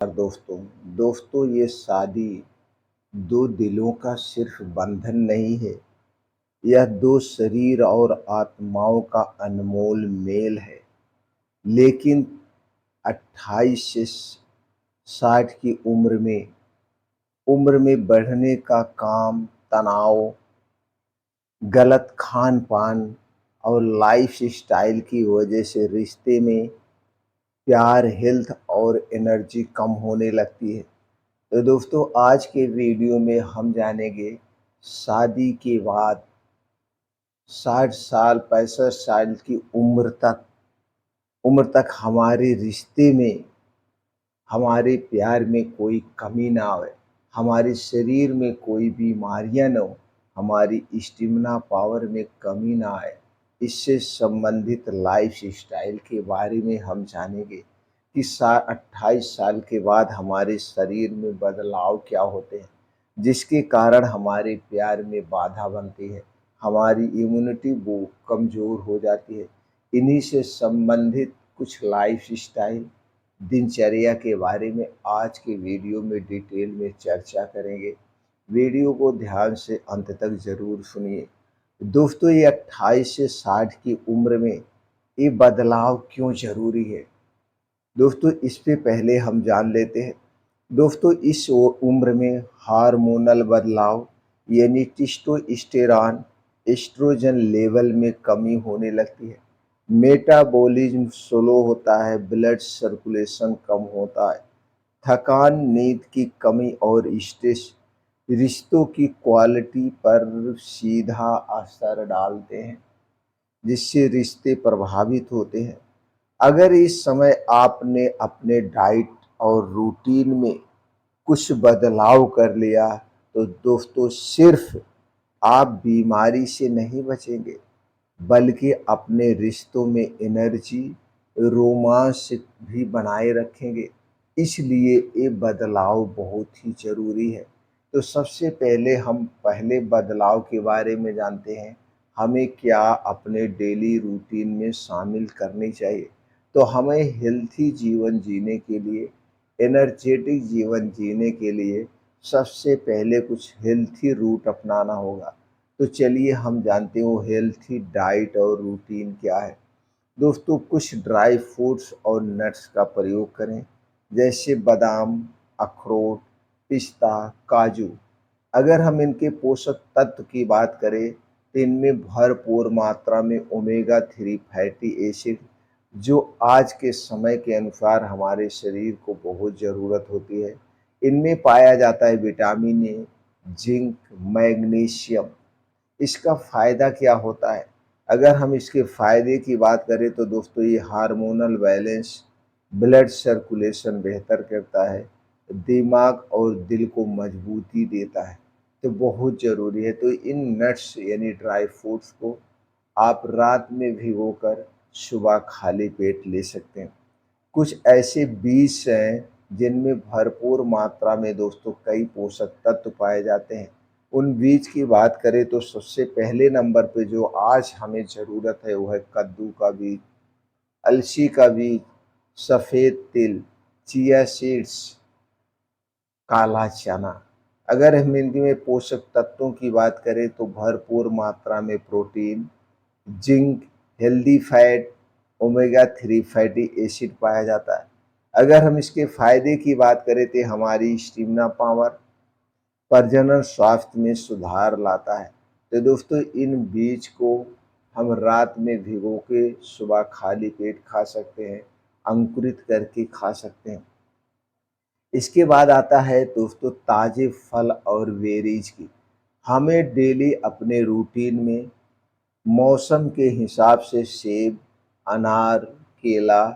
दोस्तों दोस्तों ये शादी दो दिलों का सिर्फ बंधन नहीं है। यह दो शरीर और आत्माओं का अनमोल मेल है। लेकिन 28 से 60 की उम्र में बढ़ने का काम, तनाव, गलत खान पान और लाइफ स्टाइल की वजह से रिश्ते में प्यार, हेल्थ और एनर्जी कम होने लगती है। तो दोस्तों आज के वीडियो में हम जानेंगे शादी के बाद 60 साल 65 साल की उम्र तक हमारे रिश्ते में, हमारे प्यार में कोई कमी ना आए, हमारे शरीर में कोई बीमारियां न हो, हमारी स्टेमिना पावर में कमी ना आए। इससे संबंधित लाइफ स्टाइल के बारे में हम जानेंगे कि 28 साल के बाद हमारे शरीर में बदलाव क्या होते हैं, जिसके कारण हमारे प्यार में बाधा बनती है, हमारी इम्यूनिटी वो कमज़ोर हो जाती है। इन्हीं से संबंधित कुछ लाइफ स्टाइल, दिनचर्या के बारे में आज के वीडियो में डिटेल में चर्चा करेंगे। वीडियो को ध्यान से अंत तक ज़रूर सुनिए। दोस्तों ये 28 से 60 की उम्र में ये बदलाव क्यों ज़रूरी है? दोस्तों इस पे पहले हम जान लेते हैं। दोस्तों इस उम्र में हार्मोनल बदलाव यानी टेस्टोस्टेरॉन, एस्ट्रोजन लेवल में कमी होने लगती है। मेटाबॉलिज्म स्लो होता है, ब्लड सर्कुलेशन कम होता है। थकान, नींद की कमी और स्ट्रेस रिश्तों की क्वालिटी पर सीधा असर डालते हैं, जिससे रिश्ते प्रभावित होते हैं। अगर इस समय आपने अपने डाइट और रूटीन में कुछ बदलाव कर लिया तो दोस्तों सिर्फ आप बीमारी से नहीं बचेंगे, बल्कि अपने रिश्तों में एनर्जी, रोमांस भी बनाए रखेंगे। इसलिए ये बदलाव बहुत ही ज़रूरी है। तो सबसे पहले हम पहले बदलाव के बारे में जानते हैं, हमें क्या अपने डेली रूटीन में शामिल करनी चाहिए। तो हमें हेल्थी जीवन जीने के लिए, एनर्जेटिक जीवन जीने के लिए सबसे पहले कुछ हेल्थी रूट अपनाना होगा। तो चलिए हम जानते हो हेल्थी डाइट और रूटीन क्या है। दोस्तों कुछ ड्राई फ्रूट्स और नट्स का प्रयोग करें, जैसे बादाम, अखरोट, पिस्ता, काजू। अगर हम इनके पोषक तत्व की बात करें तो इनमें भरपूर मात्रा में ओमेगा 3 फैटी एसिड, जो आज के समय के अनुसार हमारे शरीर को बहुत ज़रूरत होती है। इनमें पाया जाता है विटामिन ए, जिंक, मैग्नीशियम। इसका फ़ायदा क्या होता है? अगर हम इसके फ़ायदे की बात करें तो दोस्तों ये हार्मोनल बैलेंस, ब्लड सर्कुलेशन बेहतर करता है, दिमाग और दिल को मजबूती देता है। तो बहुत ज़रूरी है। तो इन नट्स यानी ड्राई फ्रूट्स को आप रात में भिगोकर सुबह खाली पेट ले सकते हैं। कुछ ऐसे बीज हैं जिनमें भरपूर मात्रा में दोस्तों कई पोषक तत्व पाए जाते हैं। उन बीज की बात करें तो सबसे पहले नंबर पे जो आज हमें ज़रूरत है वो है कद्दू का बीज, अलसी का बीज, सफ़ेद तिल, चिया सीड्स, काला चना। अगर हम इनमें पोषक तत्वों की बात करें तो भरपूर मात्रा में protein, zinc, healthy fat, omega 3 fatty acid पाया जाता है। अगर हम इसके फायदे की बात करें तो हमारी स्टेमिना पावर, प्रजनन स्वास्थ्य में सुधार लाता है। तो दोस्तों इन बीज को हम रात में भिगो के सुबह खाली पेट खा सकते हैं, अंकुरित करके खा सकते हैं। इसके बाद आता है दोस्तों ताज़े फल और बेरीज की। हमें डेली अपने रूटीन में मौसम के हिसाब से सेब, अनार, केला,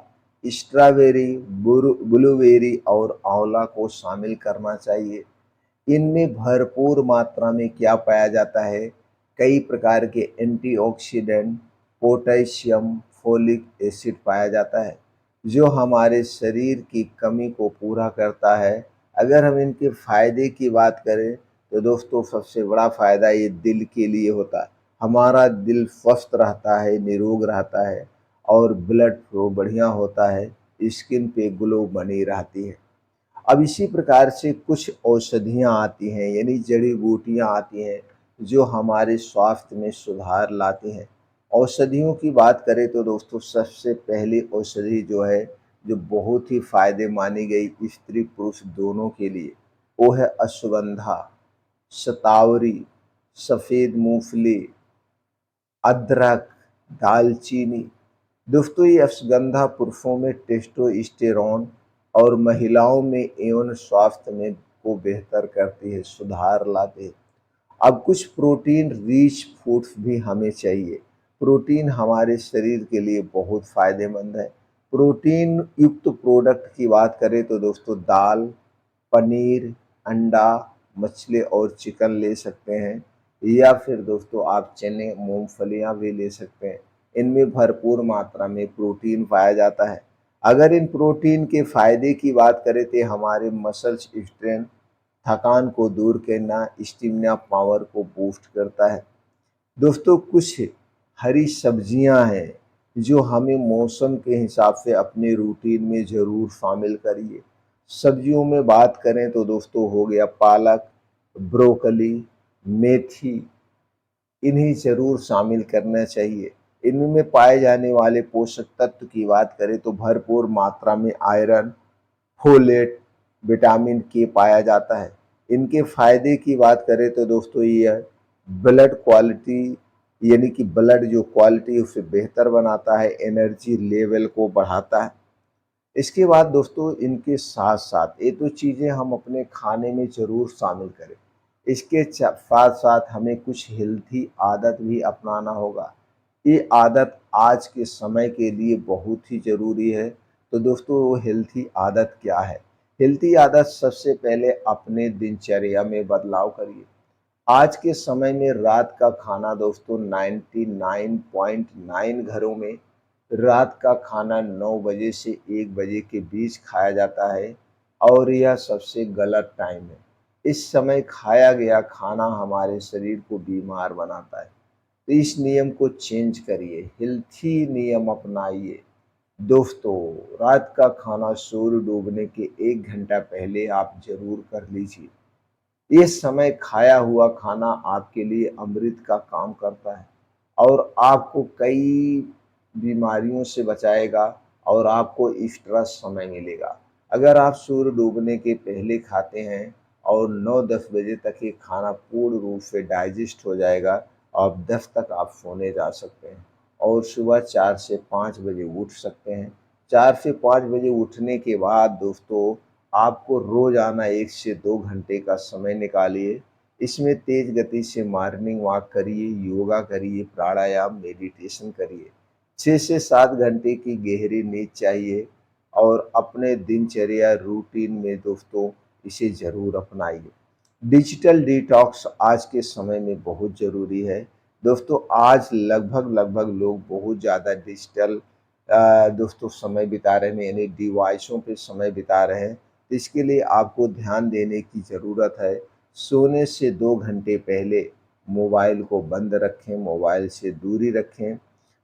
स्ट्रॉबेरी, ब्लूबेरी और आंवला को शामिल करना चाहिए। इनमें भरपूर मात्रा में क्या पाया जाता है? कई प्रकार के एंटीऑक्सीडेंट, पोटेशियम, फोलिक एसिड पाया जाता है, जो हमारे शरीर की कमी को पूरा करता है। अगर हम इनके फ़ायदे की बात करें तो दोस्तों सबसे बड़ा फ़ायदा ये दिल के लिए होता है। हमारा दिल स्वस्थ रहता है, निरोग रहता है और ब्लड फ्लो बढ़िया होता है, स्किन पे ग्लो बनी रहती है। अब इसी प्रकार से कुछ औषधियाँ आती हैं, यानी जड़ी-बूटियाँ आती हैं, जो हमारे स्वास्थ्य में सुधार लाती हैं। औषधियों की बात करें तो दोस्तों सबसे पहली औषधि जो है, जो बहुत ही फ़ायदे मानी गई स्त्री-पुरुष दोनों के लिए, वो है अश्वगंधा, शतावरी, सफ़ेद मूँगफली, अदरक, दालचीनी। दोस्तों ये अश्वगंधा पुरुषों में टेस्टोस्टेरोन और महिलाओं में यौन स्वास्थ्य में को बेहतर करती है, सुधार लाती है। अब कुछ प्रोटीन रिच फूड्स भी हमें चाहिए। प्रोटीन हमारे शरीर के लिए बहुत फ़ायदेमंद है। प्रोटीन युक्त प्रोडक्ट की बात करें तो दोस्तों दाल, पनीर, अंडा, मछली और चिकन ले सकते हैं, या फिर दोस्तों आप चने, मूँगफलियाँ भी ले सकते हैं। इनमें भरपूर मात्रा में प्रोटीन पाया जाता है। अगर इन प्रोटीन के फ़ायदे की बात करें तो हमारे मसल्स स्ट्रेंथ, थकान को दूर करना, स्टेमिना पावर को बूस्ट करता है। दोस्तों कुछ हरी सब्जियां हैं जो हमें मौसम के हिसाब से अपने रूटीन में ज़रूर शामिल करिए। सब्जियों में बात करें तो दोस्तों हो गया पालक, ब्रोकली, मेथी, इन्हें ज़रूर शामिल करना चाहिए। इनमें पाए जाने वाले पोषक तत्व की बात करें तो भरपूर मात्रा में आयरन, फोलेट, विटामिन के पाया जाता है। इनके फ़ायदे की बात करें तो दोस्तों ये ब्लड क्वालिटी, यानी कि ब्लड जो क्वालिटी उसे बेहतर बनाता है, एनर्जी लेवल को बढ़ाता है। इसके बाद दोस्तों इनके साथ-साथ ये तो चीज़ें हम अपने खाने में ज़रूर शामिल करें। इसके साथ-साथ हमें कुछ हेल्थी आदत भी अपनाना होगा। ये आदत आज के समय के लिए बहुत ही ज़रूरी है। तो दोस्तों वो हेल्थी आदत क्या है? हेल्थी आदत सबसे पहले अपने दिनचर्या में बदलाव करिए। आज के समय में रात का खाना दोस्तों 99.9 घरों में रात का खाना 9 बजे से 1 बजे के बीच खाया जाता है, और यह सबसे गलत टाइम है। इस समय खाया गया खाना हमारे शरीर को बीमार बनाता है। तो इस नियम को चेंज करिए, हेल्थी नियम अपनाइए। दोस्तों रात का खाना सूर्य डूबने के 1 घंटा पहले आप ज़रूर कर लीजिए। ये समय खाया हुआ खाना आपके लिए अमृत का काम करता है और आपको कई बीमारियों से बचाएगा और आपको एक्स्ट्रा समय मिलेगा। अगर आप सूर्य डूबने के पहले खाते हैं और 9-10 बजे तक ये खाना पूर्ण रूप से डाइजेस्ट हो जाएगा, और 10 तक आप सोने जा सकते हैं और सुबह 4 से 5 बजे उठ सकते हैं। 4 से 5 बजे उठने के बाद दोस्तों आपको रोज़ाना 1 से 2 घंटे का समय निकालिए। इसमें तेज़ गति से मॉर्निंग वॉक करिए, योगा करिए, प्राणायाम, मेडिटेशन करिए। 6 से 7 घंटे की गहरी नींद चाहिए और अपने दिनचर्या रूटीन में दोस्तों इसे ज़रूर अपनाइए। डिजिटल डिटॉक्स आज के समय में बहुत ज़रूरी है। दोस्तों आज लगभग लोग बहुत ज़्यादा डिजिटल दोस्तों समय बिता रहे हैं, यानी डिवाइसों पे समय बिता रहे हैं। तो इसके लिए आपको ध्यान देने की ज़रूरत है। सोने से 2 घंटे पहले मोबाइल को बंद रखें, मोबाइल से दूरी रखें।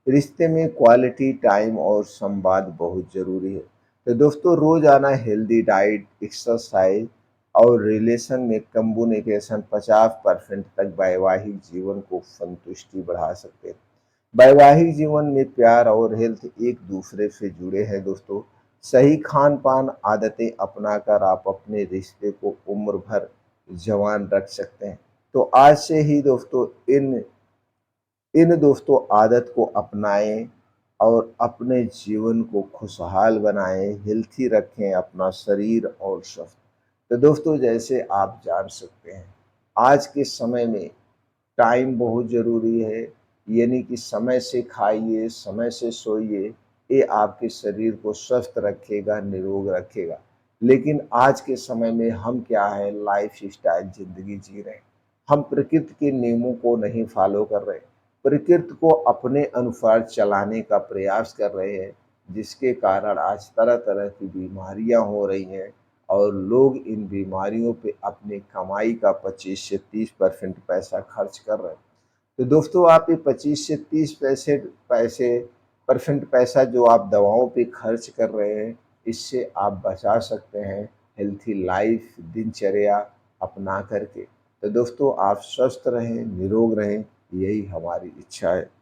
रिश्ते में क्वालिटी टाइम और संवाद बहुत ज़रूरी है। तो दोस्तों रोज़ाना हेल्दी डाइट, एक्सरसाइज और रिलेशन में कम्युनिकेशन 50% तक वैवाहिक जीवन को संतुष्टि बढ़ा सकते हैं। वैवाहिक जीवन में प्यार और हेल्थ एक दूसरे से जुड़े हैं दोस्तों। सही खान-पान आदतें अपनाकर आप अपने रिश्ते को उम्र भर जवान रख सकते हैं। तो आज से ही दोस्तों इन इन दोस्तों आदत को अपनाएं और अपने जीवन को खुशहाल बनाएं, हेल्थी रखें अपना शरीर और स्वास्थ्य। तो दोस्तों जैसे आप जान सकते हैं आज के समय में टाइम बहुत ज़रूरी है, यानी कि समय से खाइए, समय से सोइए, ये आपके शरीर को स्वस्थ रखेगा, निरोग रखेगा। लेकिन आज के समय में हम क्या है लाइफ़स्टाइल ज़िंदगी जी रहे हैं। हम प्रकृति के नियमों को नहीं फ़ॉलो कर रहे, प्रकृति को अपने अनुसार चलाने का प्रयास कर रहे हैं, जिसके कारण आज तरह-तरह की बीमारियाँ हो रही हैं और लोग इन बीमारियों पे अपनी कमाई का 25 से 30% पैसा खर्च कर रहे हैं। तो दोस्तों आप ये 25 से 30 पैसे परसेंट पैसा जो आप दवाओं पे खर्च कर रहे हैं, इससे आप बचा सकते हैं, हेल्थी लाइफ दिनचर्या अपना करके। तो दोस्तों आप स्वस्थ रहें, निरोग रहें, यही हमारी इच्छा है।